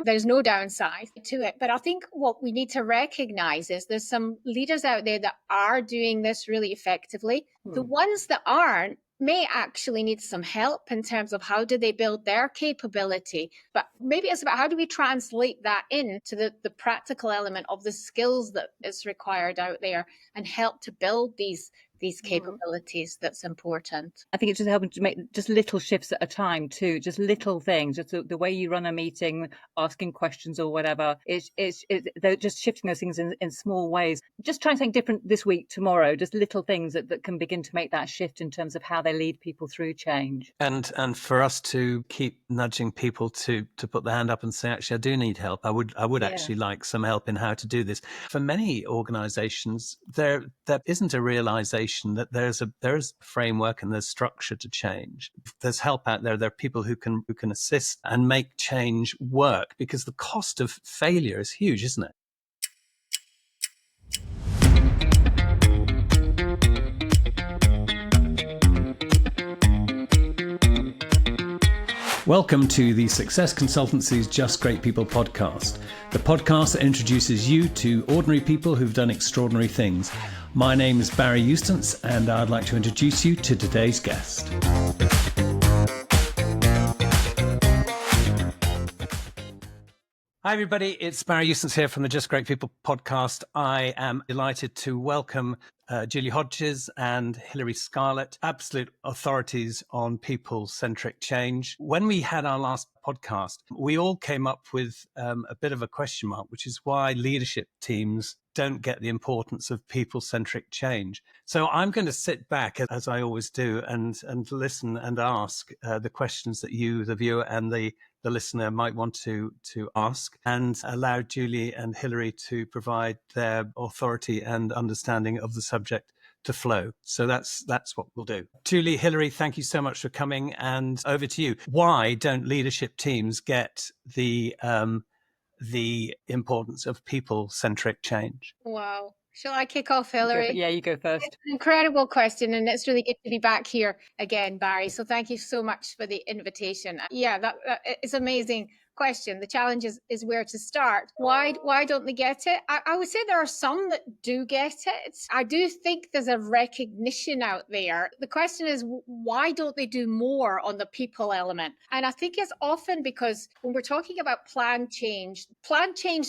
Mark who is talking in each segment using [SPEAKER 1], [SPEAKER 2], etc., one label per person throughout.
[SPEAKER 1] There's no downside to it. But I think what we need to recognize is there's some leaders out there that are doing this really effectively. The ones that aren't may actually need some help in terms of how do they build their capability. But maybe it's about how do we translate that into the practical element of the skills that is required out there and help to build these capabilities. That's important.
[SPEAKER 2] I think it's just helping to make just little shifts at a time too, just little things, just the way you run a meeting, asking questions or whatever. They're just shifting those things in small ways. Just trying something different this week, tomorrow, just little things that can begin to make that shift in terms of how they lead people through change.
[SPEAKER 3] And for us to keep nudging people to put their hand up and say, actually, I do need help. I would actually like some help in how to do this. For many organizations, there isn't a realization that there is a framework and there's structure to change. There's help out there. There are people who can assist and make change work, because the cost of failure is huge, isn't it? Welcome to the Success Consultancy's Just Great People podcast, the podcast that introduces you to ordinary people who've done extraordinary things. My name is Barry Eustance, and I'd like to introduce you to today's guest. Hi, everybody. It's Barry Eustance here from the Just Great People podcast. I am delighted to welcome Julie Hodges and Hilary Scarlett, absolute authorities on people-centric change. When we had our last podcast, we all came up with a bit of a question mark, which is why leadership teams don't get the importance of people-centric change. So I'm going to sit back, as I always do, and listen and ask the questions that you, the viewer, and the listener might want to ask, and allow Julie and Hilary to provide their authority and understanding of the subject to flow. So that's what we'll do. Julie, Hilary, thank you so much for coming, and over to you. Why don't leadership teams get the importance of people-centric change?
[SPEAKER 1] Wow. Shall I kick off, Hilary?
[SPEAKER 2] Yeah, you go first.
[SPEAKER 1] It's an incredible question, and it's really good to be back here again, Barry. So thank you so much for the invitation. Yeah, that it's an amazing question. The challenge is where to start. Why don't they get it? I would say there are some that do get it. I do think there's a recognition out there. The question is, why don't they do more on the people element? And I think it's often because when we're talking about planned change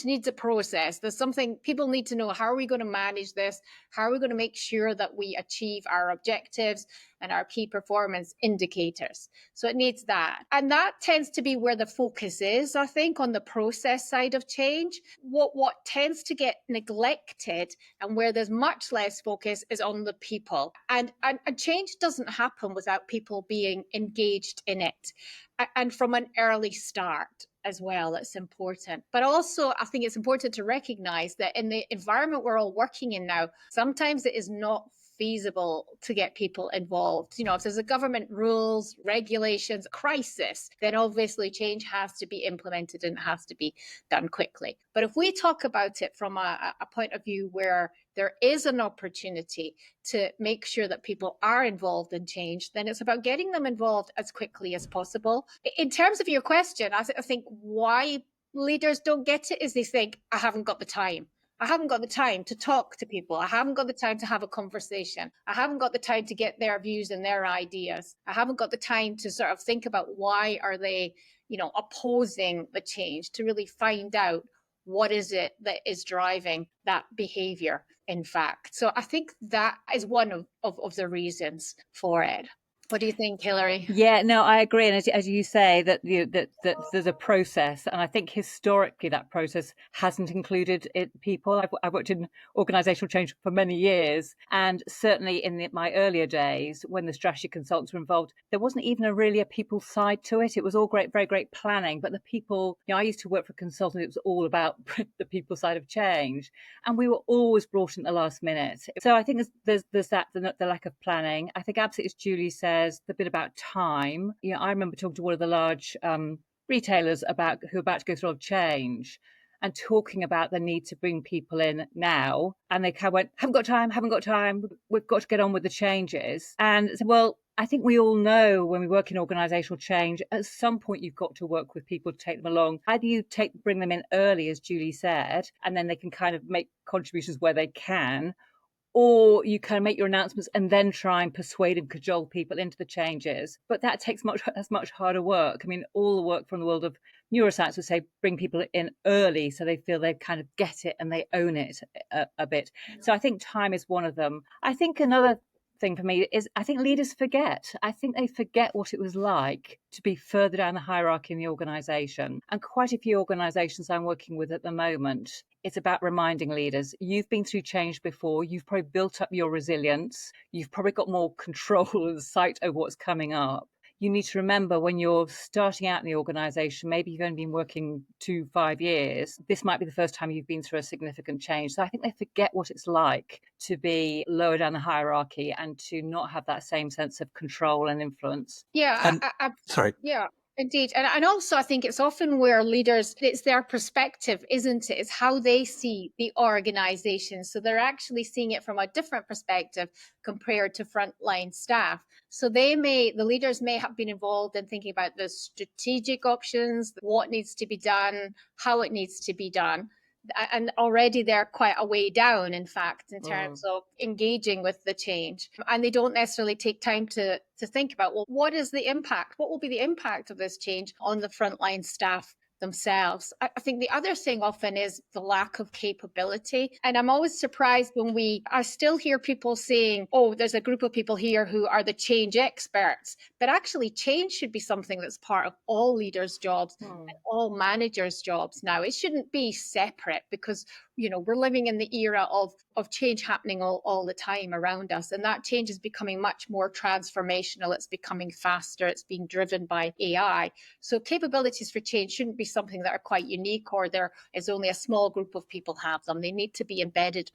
[SPEAKER 1] needs a process. There's something people need to know. How are we going to manage this? How are we going to make sure that we achieve our objectives and our key performance indicators? So it needs that. And that tends to be where the focus is, I think, on the process side of change. What tends to get neglected and where there's much less focus is on the people. And change doesn't happen without people being engaged in it. And from an early start as well, it's important. But also, I think it's important to recognize that in the environment we're all working in now, sometimes it is not feasible to get people involved. You know, if there's a government rules, regulations, crisis, then obviously change has to be implemented and has to be done quickly. But if we talk about it from a point of view where there is an opportunity to make sure that people are involved in change, then it's about getting them involved as quickly as possible. In terms of your question, I think why leaders don't get it is they think, I haven't got the time. I haven't got the time to talk to people. I haven't got the time to have a conversation. I haven't got the time to get their views and their ideas. I haven't got the time to sort of think about why are they, opposing the change, to really find out what is it that is driving that behavior, in fact. So I think that is one of the reasons for it. What do you think, Hilary?
[SPEAKER 2] Yeah, no, I agree. And as you say, that there's a process, and I think historically that process hasn't included people. I've worked in organisational change for many years, and certainly in my earlier days, when the strategy consultants were involved, there wasn't even really a people side to it. It was all great, very great planning, but the people. I used to work for a consultant. It was all about the people side of change, and we were always brought in at the last minute. So I think there's that the lack of planning. I think absolutely, as Julie said, the bit about time. I remember talking to one of the large retailers who are about to go through a change and talking about the need to bring people in now. And they kind of went, haven't got time, we've got to get on with the changes. And said, well, I think we all know when we work in organisational change, at some point you've got to work with people to take them along. Either you bring them in early, as Julie said, and then they can kind of make contributions where they can, or you can make your announcements and then try and persuade and cajole people into the changes. But that takes much harder work. I mean, all the work from the world of neuroscience would say bring people in early so they feel they kind of get it and they own it a bit. So I think time is one of them. I think another thing for me is I think leaders forget. I think they forget what it was like to be further down the hierarchy in the organisation. And quite a few organisations I'm working with at the moment, it's about reminding leaders, you've been through change before, you've probably built up your resilience, you've probably got more control and sight over what's coming up. You need to remember when you're starting out in the organisation, maybe you've only been working 5 years, this might be the first time you've been through a significant change. So I think they forget what it's like to be lower down the hierarchy and to not have that same sense of control and influence.
[SPEAKER 1] Yeah,
[SPEAKER 3] sorry.
[SPEAKER 1] Yeah. Indeed. And also, I think it's often where leaders, it's their perspective, isn't it? It's how they see the organization. So they're actually seeing it from a different perspective compared to frontline staff. So the leaders may have been involved in thinking about the strategic options, what needs to be done, how it needs to be done. And already they're quite a way down, in fact, in terms of engaging with the change. And they don't necessarily take time to think about, well, what is the impact? What will be the impact of this change on the frontline staff themselves? I think the other thing often is the lack of capability. And I'm always surprised when I still hear people saying, oh, there's a group of people here who are the change experts. But actually, change should be something that's part of all leaders' jobs and all managers' jobs now. It shouldn't be separate because, we're living in the era of change happening all the time around us. And that change is becoming much more transformational. It's becoming faster. It's being driven by AI. So capabilities for change shouldn't be something that are quite unique or there is only a small group of people have them. They need to be embedded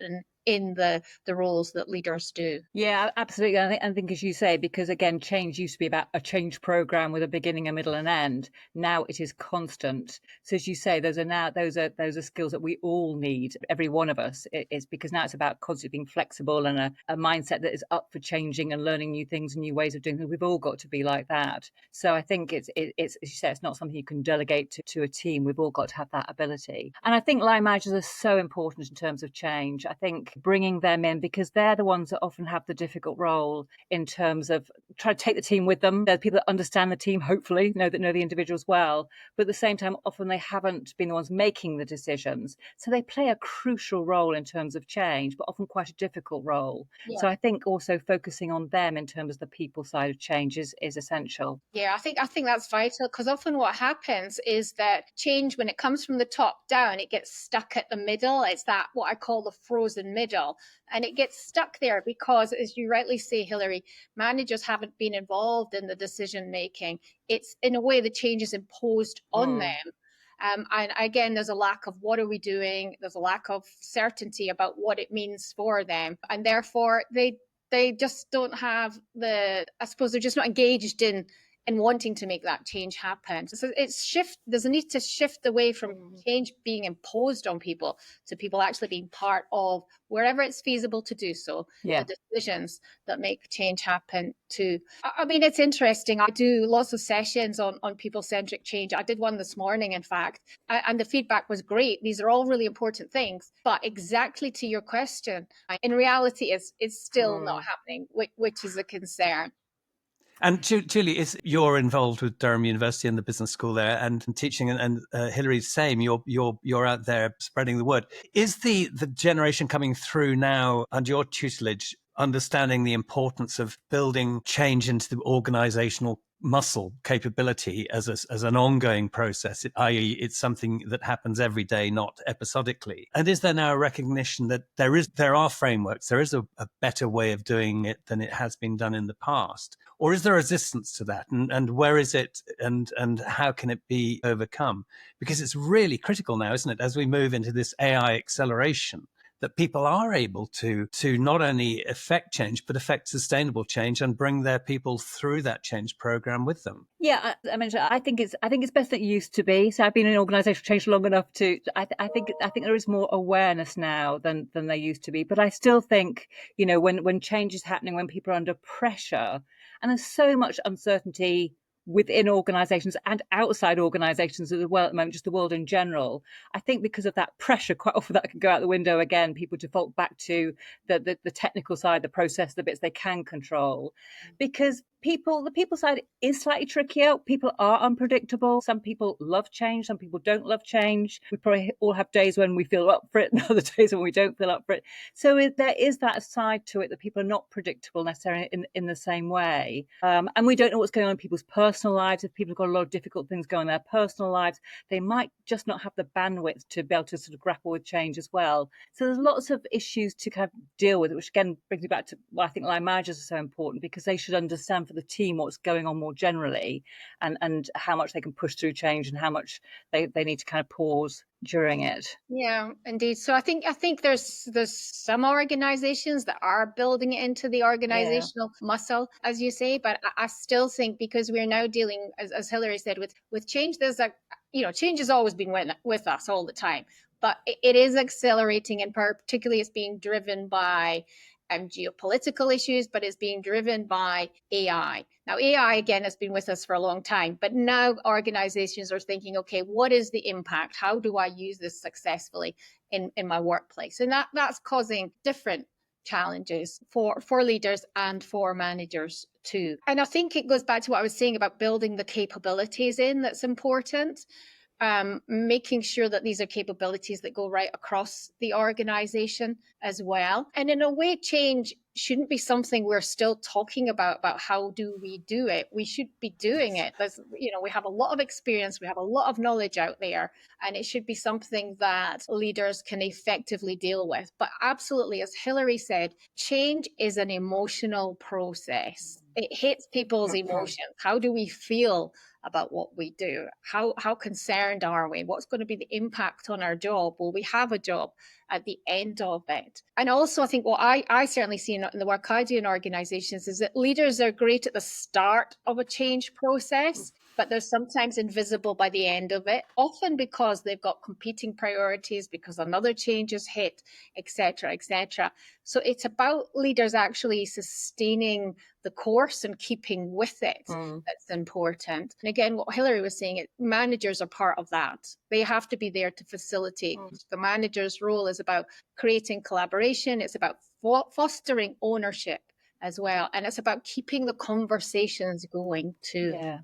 [SPEAKER 1] in the roles that leaders do.
[SPEAKER 2] Yeah, absolutely. I think as you say, because again, change used to be about a change program with a beginning, a middle, and end. Now it is constant. So as you say, those are skills that we all need, every one of us. It's because now it's about constantly being flexible and a mindset that is up for changing and learning new things and new ways of doing things. We've all got to be like that. So I think it's as you say, it's not something you can delegate to a team. We've all got to have that ability. And I think line managers are so important in terms of change. I think bringing them in because they're the ones that often have the difficult role in terms of trying to take the team with them. They're people that understand the team, hopefully, know the individuals well, but at the same time, often they haven't been the ones making the decisions. So they play a crucial role in terms of change, but often quite a difficult role. Yeah. So I think also focusing on them in terms of the people side of change is essential.
[SPEAKER 1] Yeah, I think that's vital because often what happens is that change, when it comes from the top down, it gets stuck at the middle. It's that what I call the frozen middle. And it gets stuck there because, as you rightly say, Hilary, managers haven't been involved in the decision making. It's in a way the change is imposed on them. And again, there's a lack of what are we doing? There's a lack of certainty about what it means for them. And therefore, they just don't have I suppose they're just not engaged in wanting to make that change happen. So there's a need to shift away from change being imposed on people to people actually being part of, wherever it's feasible to do so, the decisions that make change happen too. I mean, it's interesting. I do lots of sessions on people-centric change. I did one this morning, in fact, and the feedback was great. These are all really important things, but exactly to your question, in reality, it's still not happening, which is a concern.
[SPEAKER 3] And Julie, you're involved with Durham University and the business school there and teaching, and Hilary's same. You're out there spreading the word. Is the generation coming through now under your tutelage understanding the importance of building change into the organizational muscle capability as an ongoing process, i.e. it's something that happens every day, not episodically? And is there now a recognition that there are frameworks, there is a better way of doing it than it has been done in the past? Or is there resistance to that? And where is it and how can it be overcome? Because it's really critical now, isn't it, as we move into this AI acceleration, that people are able to not only affect change, but affect sustainable change and bring their people through that change program with them.
[SPEAKER 2] Yeah, I mean, I think it's better than it used to be. So I've been in organisational change long enough to. I think there is more awareness now than there used to be. But I still think, when change is happening, when people are under pressure, And there's so much uncertainty within organisations and outside organisations as well at the moment, just the world in general. I think because of that pressure, quite often that can go out the window again. People default back to the technical side, the process, the bits they can control, because the people side is slightly trickier. People are unpredictable. Some people love change. Some people don't love change. We probably all have days when we feel up for it and other days when we don't feel up for it. So there is that side to it that people are not predictable necessarily in the same way. And we don't know what's going on in people's personal lives. If people have got a lot of difficult things going on in their personal lives, they might just not have the bandwidth to be able to sort of grapple with change as well. So there's lots of issues to kind of deal with, which again brings me back to why I think line managers are so important, because they should understand for the team what's going on more generally, and how much they can push through change and how much they need to kind of pause during it.
[SPEAKER 1] Yeah, indeed. So I think there's some organizations that are building it into the organizational muscle, as you say, but I still think, because we're now dealing, as Hilary said, with change, there's change has always been with us all the time, but it is accelerating, and particularly it's being driven by geopolitical issues, but it's being driven by AI. Now, AI, again, has been with us for a long time, but now organizations are thinking, okay, what is the impact? How do I use this successfully in my workplace? And that's causing different challenges for leaders and for managers too. And I think it goes back to what I was saying about building the capabilities in that's important. Making sure that these are capabilities that go right across the organization as well. And in a way, change shouldn't be something we're still talking about how do we do it. We should be doing it. We have a lot of experience, we have a lot of knowledge out there, and it should be something that leaders can effectively deal with. But absolutely, as Hilary said, change is an emotional process. It hits people's emotions. How do we feel about what we do? How concerned are we? What's going to be the impact on our job? Will we have a job at the end of it? And also, I think what I certainly see in the work I do in organizations is that leaders are great at the start of a change process, but they're sometimes invisible by the end of it, often because they've got competing priorities, because another change has hit, etc., etc. So it's about leaders actually sustaining the course and keeping with it. That's important. And again, what Hilary was saying, managers are part of that. They have to be there to facilitate. The manager's role is about creating collaboration. It's about fostering ownership as well. And it's about keeping the conversations going too.
[SPEAKER 2] Yeah.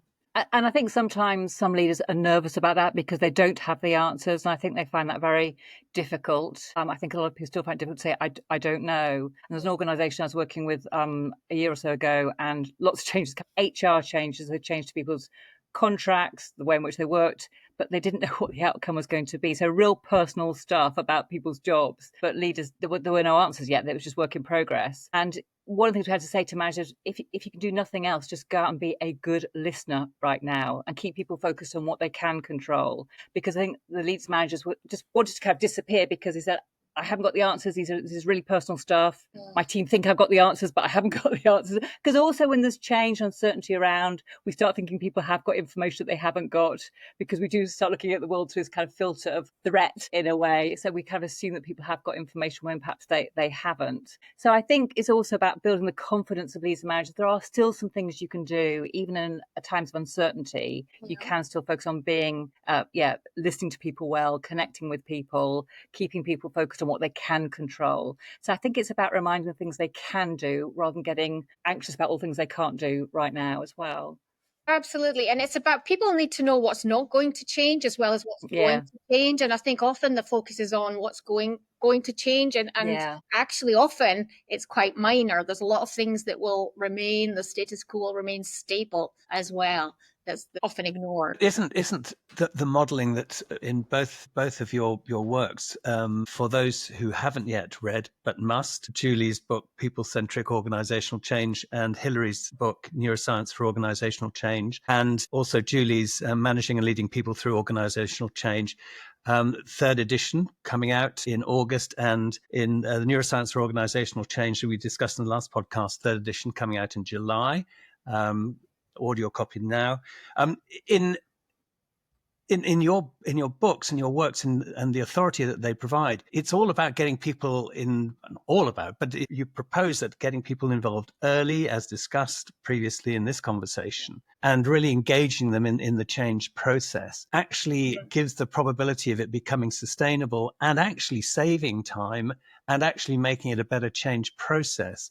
[SPEAKER 2] And I think sometimes some leaders are nervous about that because they don't have the answers. And I think they find that very difficult. I think a lot of people still find it difficult to say, I don't know. And there's an organisation I was working with a year or so ago, and lots of changes, HR changes, they changed people's contracts, the way in which they worked, but they didn't know what the outcome was going to be. So real personal stuff about people's jobs, but leaders, there were no answers yet. It was just work in progress. And one of the things we had to say to managers, if you can do nothing else, just go out and be a good listener right now and keep people focused on what they can control. Because I think the leaders managers just wanted to kind of disappear because they said, I haven't got the answers. This is really personal stuff. My team think I've got the answers, but I haven't got the answers. Because also when there's change, uncertainty around, we start thinking people have got information that they haven't got, because we do start looking at the world through this kind of filter of threat in a way. So we kind of assume that people have got information when perhaps they haven't. So I think it's also about building the confidence of leaders and managers. There are still some things you can do, even in times of uncertainty. You can still focus on being, listening to people well, connecting with people, keeping people focused on what they can control. So I think it's about reminding them things they can do rather than getting anxious about all things they can't do right now as well.
[SPEAKER 1] Absolutely. And it's about, people need to know what's not going to change as well as what's going to change. And I think often the focus is on what's going to change. And actually often it's quite minor. There's a lot of things that will remain, the status quo will remain stable as well. That's often ignored.
[SPEAKER 3] Isn't the modelling that in both of your works, for those who haven't yet read but must, Julie's book People-Centric Organisational Change and Hilary's book Neuroscience for Organisational Change, and also Julie's Managing and Leading People Through Organisational Change, third edition coming out in August, and in the Neuroscience for Organisational Change that we discussed in the last podcast, third edition coming out in July. Audio copy now. In in your books and your works and the authority that they provide, it's all about getting people you propose that getting people involved early, as discussed previously in this conversation, and really engaging them in the change process actually gives the probability of it becoming sustainable and actually saving time and actually making it a better change process.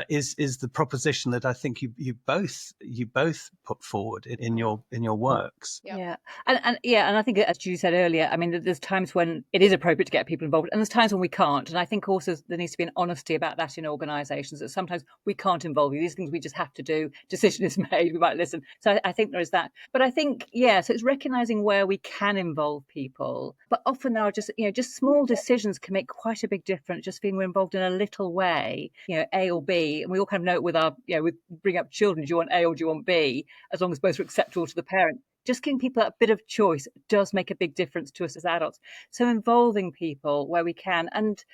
[SPEAKER 3] Is the proposition that I think you both put forward in your works.
[SPEAKER 2] Yeah. And I think, as Julie said earlier, I mean, there's times when it is appropriate to get people involved, and there's times when we can't. And I think also there needs to be an honesty about that in organisations, that sometimes we can't involve you. These things we just have to do. Decision is made. We might listen. So I think there is that. But I think, so it's recognising where we can involve people. But often there are just small decisions can make quite a big difference. Just being involved in a little way, A or B, and we all kind of know it with our, with bring up children. Do you want A or do you want B? As long as both are acceptable to the parent. Just giving people a bit of choice does make a big difference to us as adults. So involving people where we can, and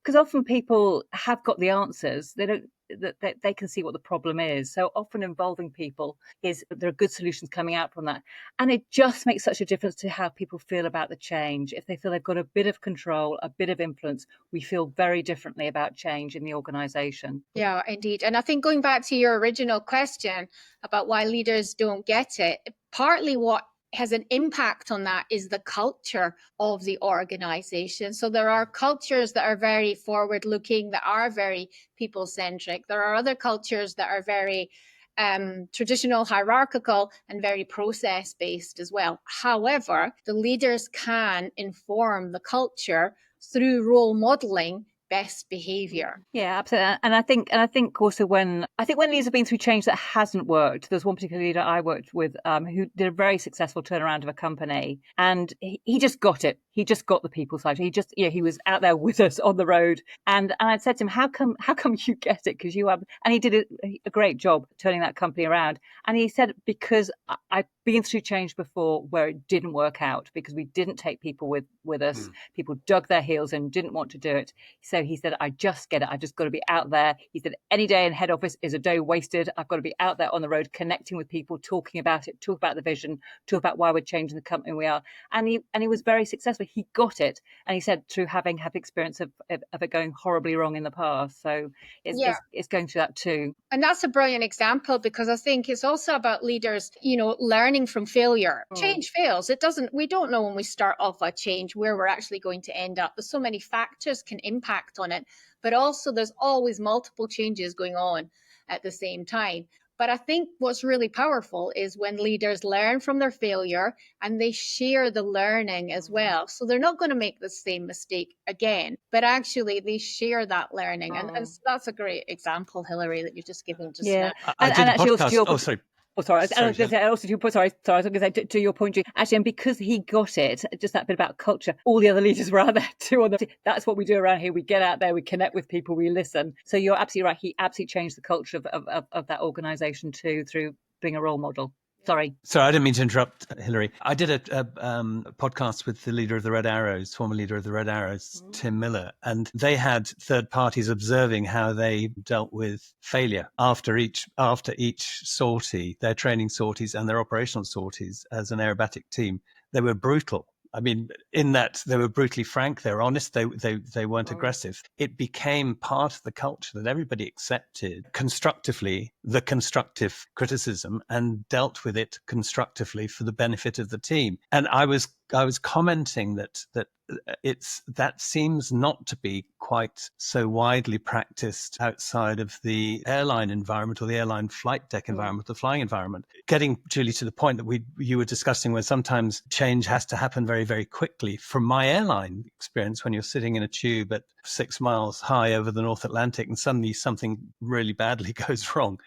[SPEAKER 2] because often people have got the answers, they can see what the problem is. So often involving people there are good solutions coming out from that. And it just makes such a difference to how people feel about the change. If they feel they've got a bit of control, a bit of influence, we feel very differently about change in the organisation.
[SPEAKER 1] Yeah, indeed. And I think going back to your original question about why leaders don't get it, partly what has an impact on that is the culture of the organization. So there are cultures that are very forward looking, that are very people centric. There are other cultures that are very traditional, hierarchical, and very process based as well. However, the leaders can inform the culture through role modeling best behavior.
[SPEAKER 2] Yeah, absolutely. And I think also when leaders have been through change that hasn't worked, there's one particular leader I worked with who did a very successful turnaround of a company, and he just got it. He just got the people side. He was out there with us on the road, and I said to him, how come you get it? Because you have, and he did a great job turning that company around. And he said, because I've been through change before where it didn't work out, because we didn't take people with us. People dug their heels and didn't want to do it. So he said, I just get it. I've just got to be out there. He said, any day in head office is a day wasted. I've got to be out there on the road, connecting with people, talking about it, talk about the vision, talk about why we're changing the company we are. And he was very successful. He got it. And he said, through having had experience of it going horribly wrong in the past. So it's going through that too.
[SPEAKER 1] And that's a brilliant example, because I think it's also about leaders, learning from failure. Change fails. We don't know when we start off a change where we're actually going to end up. There's so many factors can impact on it, but also there's always multiple changes going on at the same time. But I think what's really powerful is when leaders learn from their failure and they share the learning as well. So they're not going to make the same mistake again, but actually they share that learning. And so that's a great example, Hilary, that you've just given just now.
[SPEAKER 3] I did a podcast.
[SPEAKER 2] Oh, sorry. Oh, sorry. I was going to say, to your point, actually, and because he got it, just that bit about culture, all the other leaders were out there too. That's what we do around here. We get out there, we connect with people, we listen. So you're absolutely right. He absolutely changed the culture of that organisation too, through being a role model. Sorry,
[SPEAKER 3] I didn't mean to interrupt, Hilary. I did a podcast with the leader of the Red Arrows, former leader of the Red Arrows, Tim Miller, and they had third parties observing how they dealt with failure after each sortie, their training sorties and their operational sorties as an aerobatic team. They were brutal. I mean, in that they were brutally frank, they were honest, they weren't aggressive. It became part of the culture that everybody accepted constructively the constructive criticism and dealt with it constructively for the benefit of the team. And I was commenting that that seems not to be quite so widely practiced outside of the airline environment or the airline flight deck environment, the flying environment. Getting, Julie, to the point that you were discussing, where sometimes change has to happen very, very quickly. From my airline experience, when you're sitting in a tube at 6 miles high over the North Atlantic and suddenly something really badly goes wrong,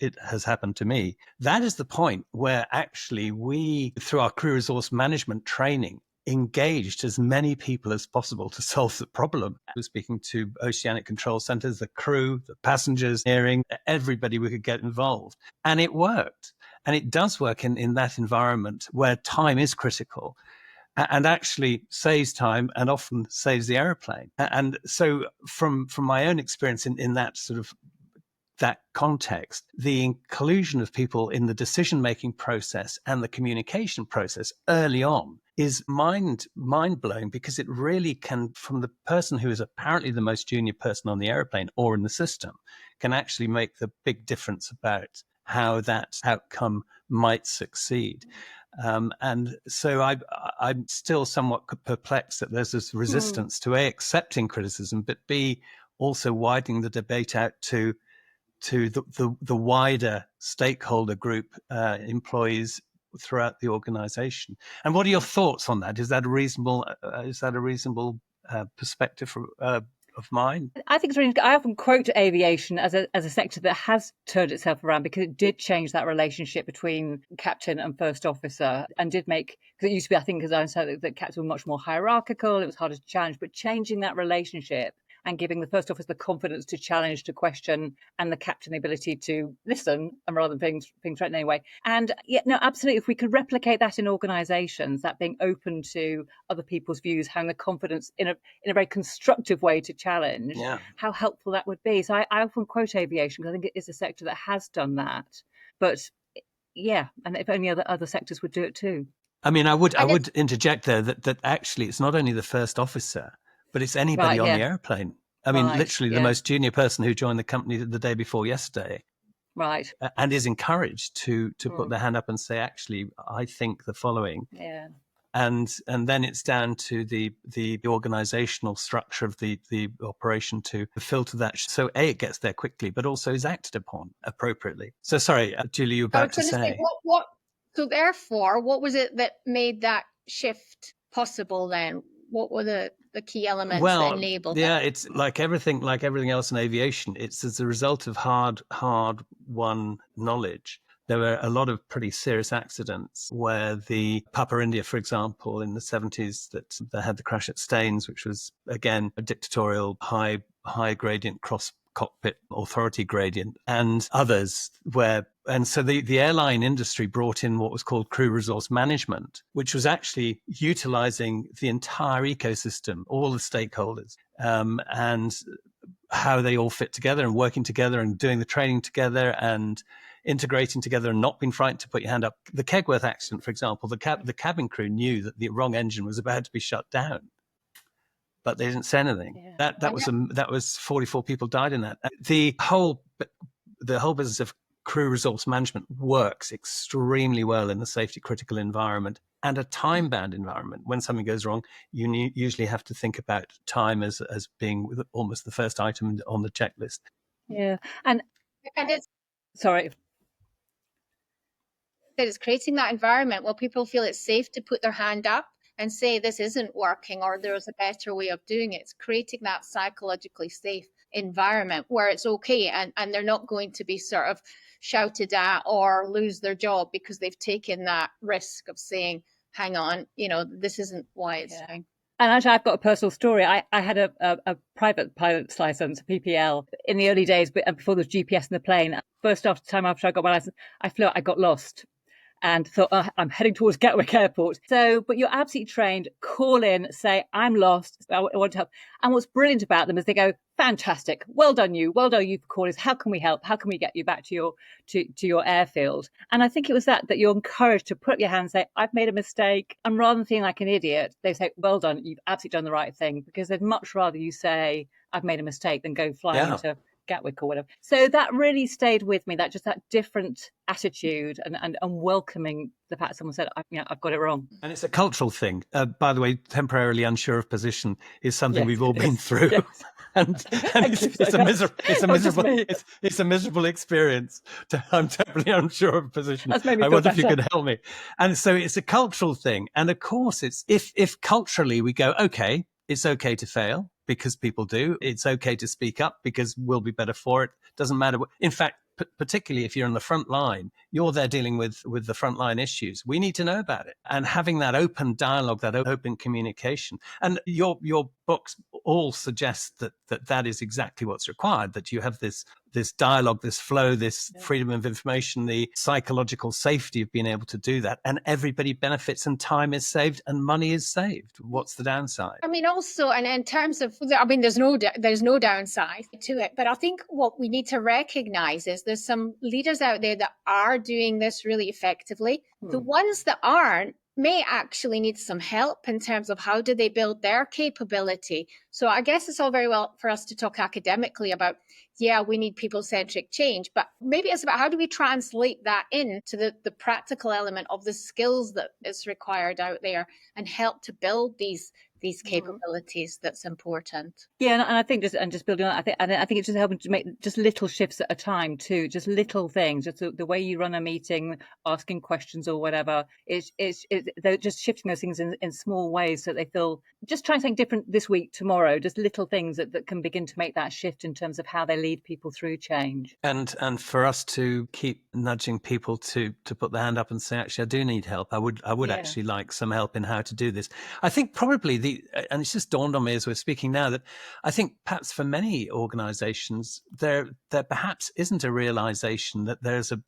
[SPEAKER 3] it has happened to me, that is the point where actually we, through our crew resource management training, engaged as many people as possible to solve the problem. I was speaking to oceanic control centers, the crew, the passengers, hearing, everybody we could get involved. And it worked. And it does work in that environment where time is critical and actually saves time and often saves the aeroplane. And so from my own experience in that sort of that context, the inclusion of people in the decision-making process and the communication process early on is mind-blowing, because it really can, from the person who is apparently the most junior person on the airplane or in the system, can actually make the big difference about how that outcome might succeed. And so I'm still somewhat perplexed that there's this resistance to A, accepting criticism, but B, also widening the debate out to the wider stakeholder group, employees throughout the organization. And what are your thoughts on that? Is that a reasonable perspective of mine?
[SPEAKER 2] I think it's really, I often quote aviation as a sector that has turned itself around, because it did change that relationship between captain and first officer, and did make, because it used to be, I think, as I said, that captains were much more hierarchical, it was harder to challenge, but changing that relationship and giving the first officer the confidence to challenge, to question, and the captain the ability to listen, and rather than being threatened anyway. And yeah, no, absolutely. If we could replicate that in organisations, that being open to other people's views, having the confidence in a very constructive way to challenge, how helpful that would be. So I often quote aviation because I think it is a sector that has done that. But yeah, and if only other sectors would do it too.
[SPEAKER 3] I mean, I would interject there that actually it's not only the first officer, but it's anybody on the airplane. I mean, literally the most junior person who joined the company the day before yesterday.
[SPEAKER 2] Right.
[SPEAKER 3] And is encouraged to put their hand up and say, actually, I think the following.
[SPEAKER 2] Yeah.
[SPEAKER 3] And then it's down to the organizational structure of the operation to filter that. So A, it gets there quickly, but also is acted upon appropriately. So sorry, Julie, you were about to say.
[SPEAKER 1] So therefore, what was it that made that shift possible then? What were the key elements that enabled that?
[SPEAKER 3] It's like everything else in aviation. It's as a result of hard-won knowledge. There were a lot of pretty serious accidents where the Papua India, for example, in the 70s, that they had the crash at Staines, which was, again, a dictatorial high gradient cross cockpit authority gradient, and others and so the airline industry brought in what was called crew resource management, which was actually utilizing the entire ecosystem, all the stakeholders, and how they all fit together and working together and doing the training together and integrating together and not being frightened to put your hand up. The Kegworth accident, for example, the cabin crew knew that the wrong engine was about to be shut down, but they didn't say anything. Yeah. That was 44 people died in that. The whole business of crew resource management works extremely well in the safety critical environment and a time bound environment. When something goes wrong, you usually have to think about time as being almost the first item on the checklist.
[SPEAKER 2] Yeah, and
[SPEAKER 1] it's
[SPEAKER 2] sorry.
[SPEAKER 1] That it's creating that environment where people feel it's safe to put their hand up and say this isn't working or there's a better way of doing it. It's creating that psychologically safe environment where it's okay and they're not going to be sort of shouted at or lose their job because they've taken that risk of saying, hang on, this isn't why it's doing.
[SPEAKER 2] And actually, I've got a personal story. I had a private pilot's license, a PPL, in the early days, but before there was GPS in the plane. First time after I got my license, I flew out, I got lost. And thought, I'm heading towards Gatwick Airport. But you're absolutely trained. Call in, say, I'm lost. I want to help. And what's brilliant about them is they go, fantastic. Well done you for calling us. How can we help? How can we get you back to your airfield? And I think it was that you're encouraged to put up your hand and say, I've made a mistake. And rather than feeling like an idiot, they say, well done. You've absolutely done the right thing. Because they'd much rather you say, I've made a mistake than go flying into Gatwick or whatever. So that really stayed with me, that different attitude and welcoming the fact someone said, I've got it wrong.
[SPEAKER 3] And it's a cultural thing. By the way, temporarily unsure of position is something we've all been through. Yes. and it's a miserable experience. I'm temporarily unsure of position. I wonder if you could help me. And so it's a cultural thing. And of course, it's if culturally we go, okay, it's okay to fail because people do. It's okay to speak up because we'll be better for it. Doesn't matter. In fact, particularly if you're on the front line, you're there dealing with the frontline issues. We need to know about it. And having that open dialogue, that open communication. And your books all suggest that is exactly what's required, that you have this dialogue, this flow, this freedom of information, the psychological safety of being able to do that, and everybody benefits and time is saved and money is saved. What's the downside?
[SPEAKER 1] I mean, also, and in terms of, I mean, there's no downside to it, but I think what we need to recognize is there's some leaders out there that are doing this really effectively. The ones that aren't may actually need some help in terms of how do they build their capability. So I guess it's all very well for us to talk academically about, yeah, we need people-centric change, but maybe it's about how do we translate that into the practical element of the skills that is required out there and help to build these capabilities. That's important.
[SPEAKER 2] Yeah, and I think just building on, I think it's just helping to make just little shifts at a time too, just little things, just the way you run a meeting, asking questions or whatever. They're just shifting those things in small ways so that they feel just trying something different this week, tomorrow, just little things that can begin to make that shift in terms of how they lead people through change. And
[SPEAKER 3] for us to keep nudging people to put their hand up and say, actually, I do need help. I would actually like some help in how to do this. I think probably and it's just dawned on me as we're speaking now that I think perhaps for many organizations, there perhaps isn't a realization that there's a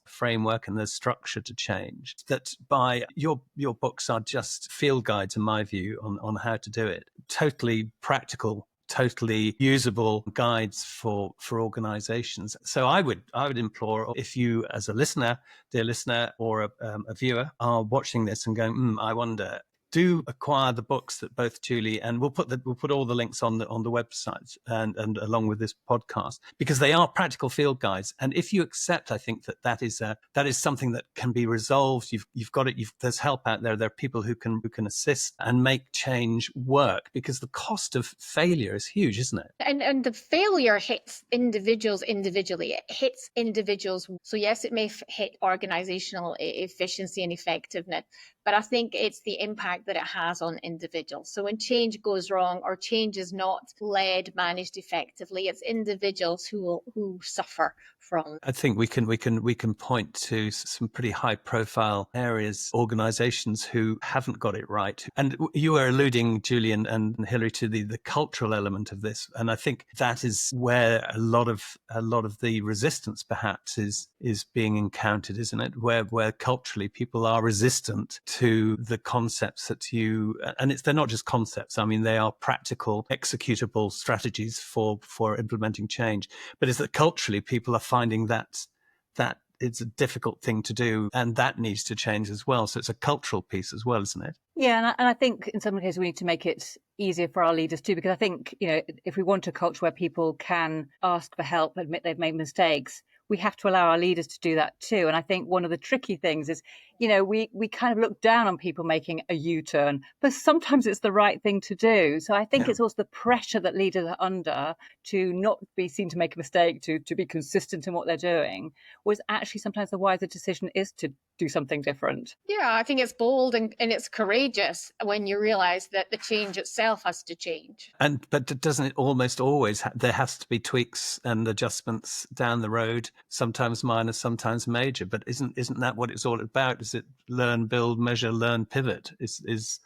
[SPEAKER 3] framework and there's structure to change, that by your books are just field guides, in my view, on how to do it. Totally practical, totally usable guides for organizations. So I would implore, if you as a listener, dear listener, or a viewer are watching this and going, I wonder, do acquire the books that both Julie, and we'll put all the links on the website and along with this podcast, because they are practical field guides. And if you accept, I think that is something that can be resolved. You've got it. There's help out there. There are people who can assist and make change work, because the cost of failure is huge, isn't it?
[SPEAKER 1] And the failure hits individuals individually. It hits individuals. So yes, it may hit organizational efficiency and effectiveness, but I think it's the impact that it has on individuals. So when change goes wrong or change is not managed effectively, it's individuals who suffer from.
[SPEAKER 3] I think we can point to some pretty high profile areas, organizations who haven't got it right. And you were alluding, Julie and Hilary, to the cultural element of this. And I think that is where a lot of the resistance perhaps is being encountered, isn't it? Where culturally people are resistant to the concepts that they're not just concepts. I mean, they are practical, executable strategies for implementing change. But it's that culturally people are finding that it's a difficult thing to do, and that needs to change as well. So it's a cultural piece as well, isn't it?
[SPEAKER 2] Yeah, and I think in some cases we need to make it easier for our leaders too, because I think, if we want a culture where people can ask for help, admit they've made mistakes, we have to allow our leaders to do that too. And I think one of the tricky things is, we kind of look down on people making a U-turn, but sometimes it's the right thing to do. So I think it's also the pressure that leaders are under to not be seen to make a mistake, to be consistent in what they're doing, was actually sometimes the wiser decision is to do something different.
[SPEAKER 1] Yeah, I think it's bold and it's courageous when you realize that the change itself has to change.
[SPEAKER 3] But doesn't it almost always, there has to be tweaks and adjustments down the road, sometimes minor, sometimes major, but isn't that what it's all about? Is it learn, build, measure, learn, pivot is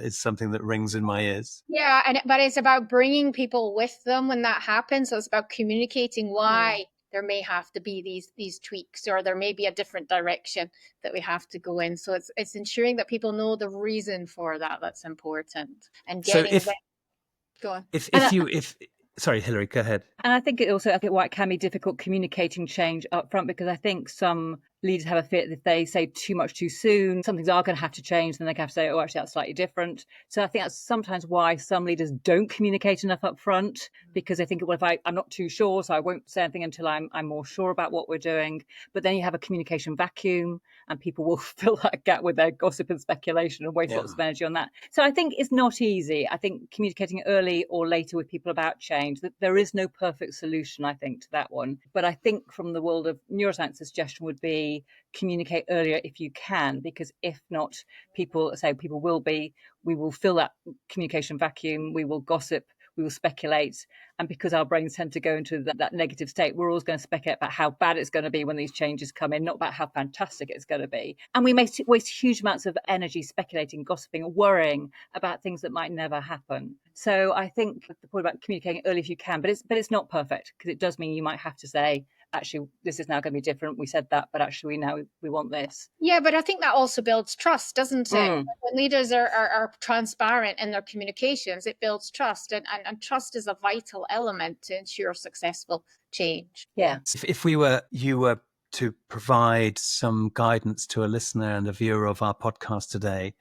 [SPEAKER 3] something that rings in my ears.
[SPEAKER 1] Yeah, but it's about bringing people with them when that happens. So it's about communicating why there may have to be these tweaks, or there may be a different direction that we have to go in. So it's ensuring that people know the reason for that. That's important. And getting go on.
[SPEAKER 3] Sorry, Hilary, go ahead.
[SPEAKER 2] And I think why it can be difficult communicating change up front, because I think some leaders have a fear that if they say too much too soon, some things are going to have to change, then they have to say, actually, that's slightly different. So I think that's sometimes why some leaders don't communicate enough up front, because they think, well, if I'm not too sure, so I won't say anything until I'm more sure about what we're doing. But then you have a communication vacuum, and people will fill that gap with their gossip and speculation and waste lots of energy on that. So I think it's not easy. I think communicating early or later with people about change, that there is no perfect solution, I think, to that one. But I think from the world of neuroscience, the suggestion would be communicate earlier if you can, because if not, we will fill that communication vacuum, we will gossip, we we will speculate. And because our brains tend to go into that negative state, we're always going to speculate about how bad it's going to be when these changes come in, not about how fantastic it's going to be. And we may waste huge amounts of energy speculating, gossiping, worrying about things that might never happen. So I think the point about communicating early if you can, but it's not perfect, because it does mean you might have to say, actually, this is now going to be different. We said that, but actually we want this.
[SPEAKER 1] Yeah, but I think that also builds trust, doesn't it? When leaders are transparent in their communications, it builds trust. And trust is a vital element to ensure successful change.
[SPEAKER 2] Yeah.
[SPEAKER 3] If you were to provide some guidance to a listener and a viewer of our podcast today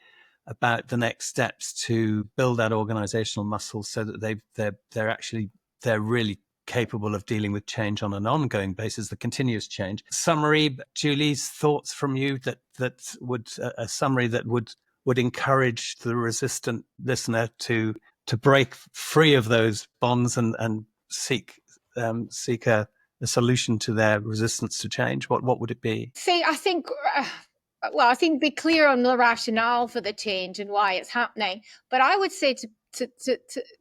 [SPEAKER 3] about the next steps to build that organizational muscle so that they're really capable of dealing with change on an ongoing basis, the continuous change. Summary, Julie's thoughts from you that would encourage the resistant listener to break free of those bonds and seek a solution to their resistance to change. What would it be?
[SPEAKER 1] I think be clear on the rationale for the change and why it's happening. But I would say to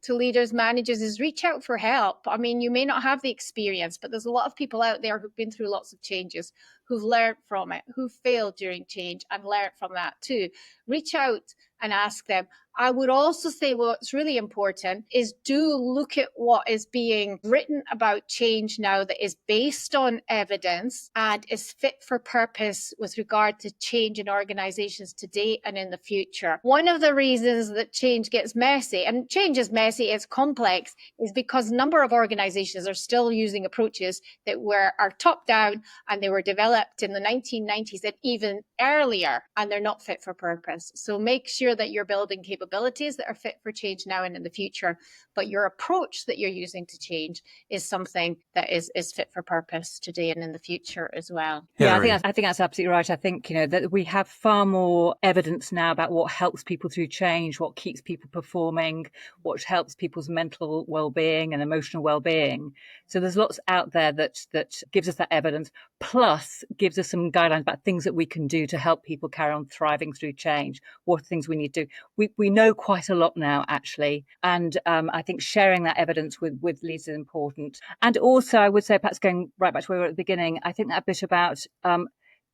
[SPEAKER 1] leaders, managers, is reach out for help. I mean, you may not have the experience, but there's a lot of people out there who've been through lots of changes, who've learned from it, who failed during change and learned from that too. Reach out and ask them. I would also say what's really important is do look at what is being written about change now that is based on evidence and is fit for purpose with regard to change in organizations today and in the future. One of the reasons that change gets messy, and change is messy, it's complex, is because a number of organizations are still using approaches that are top down, and they were developed in the 1990s and even earlier, and they're not fit for purpose. So make sure that you're building capabilities that are fit for change now and in the future, but your approach that you're using to change is something that is fit for purpose today and in the future as well.
[SPEAKER 2] Yeah, I think that's absolutely right. I think, that we have far more evidence now about what helps people through change, what keeps people performing, what helps people's mental well-being and emotional well-being. So there's lots out there that gives us that evidence, plus gives us some guidelines about things that we can do to help people carry on thriving through change. What are things we need to do? We know quite a lot now, actually. And I think sharing that evidence with leaders is important. And also, I would say, perhaps going right back to where we were at the beginning, I think that bit about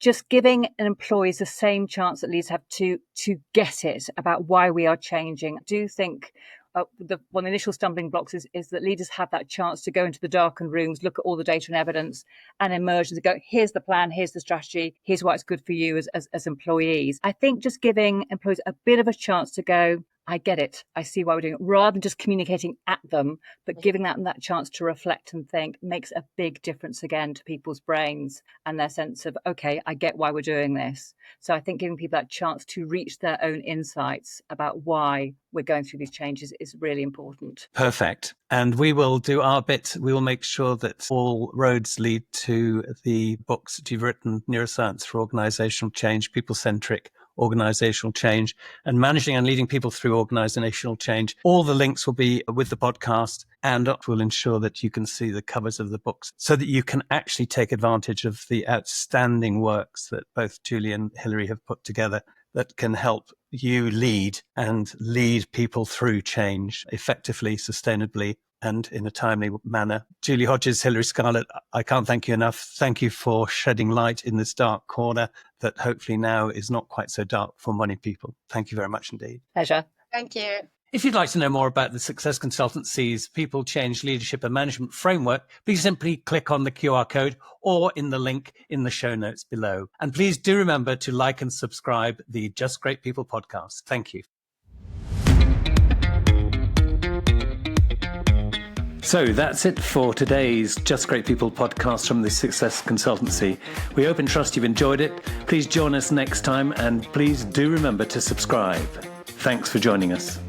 [SPEAKER 2] just giving employees the same chance that leaders have to get it about why we are changing. I do think one of the initial stumbling blocks is that leaders have that chance to go into the darkened rooms, look at all the data and evidence, and emerge and go, here's the plan, here's the strategy, here's why it's good for you as employees. I think just giving employees a bit of a chance to go, I get it, I see why we're doing it, rather than just communicating at them, but giving them that chance to reflect and think makes a big difference again to people's brains and their sense of, okay, I get why we're doing this. So I think giving people that chance to reach their own insights about why we're going through these changes is really important.
[SPEAKER 3] Perfect. And we will do our bit. We will make sure that all roads lead to the books that you've written, Neuroscience for Organisational Change, People-Centric, Organizational Change, and Managing and Leading People Through Organizational Change. All the links will be with the podcast, and we'll ensure that you can see the covers of the books so that you can actually take advantage of the outstanding works that both Julie and Hilary have put together that can help you lead people through change effectively, sustainably, and in a timely manner. Julie Hodges, Hilary Scarlett, I can't thank you enough. Thank you for shedding light in this dark corner that hopefully now is not quite so dark for many people. Thank you very much indeed.
[SPEAKER 2] Pleasure.
[SPEAKER 1] Thank you.
[SPEAKER 3] If you'd like to know more about the Success Consultancy's People, Change, Leadership and Management Framework, please simply click on the QR code or in the link in the show notes below. And please do remember to like and subscribe the Just Great People podcast. Thank you. So that's it for today's Just Great People podcast from the Success Consultancy. We hope and trust you've enjoyed it. Please join us next time, and please do remember to subscribe. Thanks for joining us.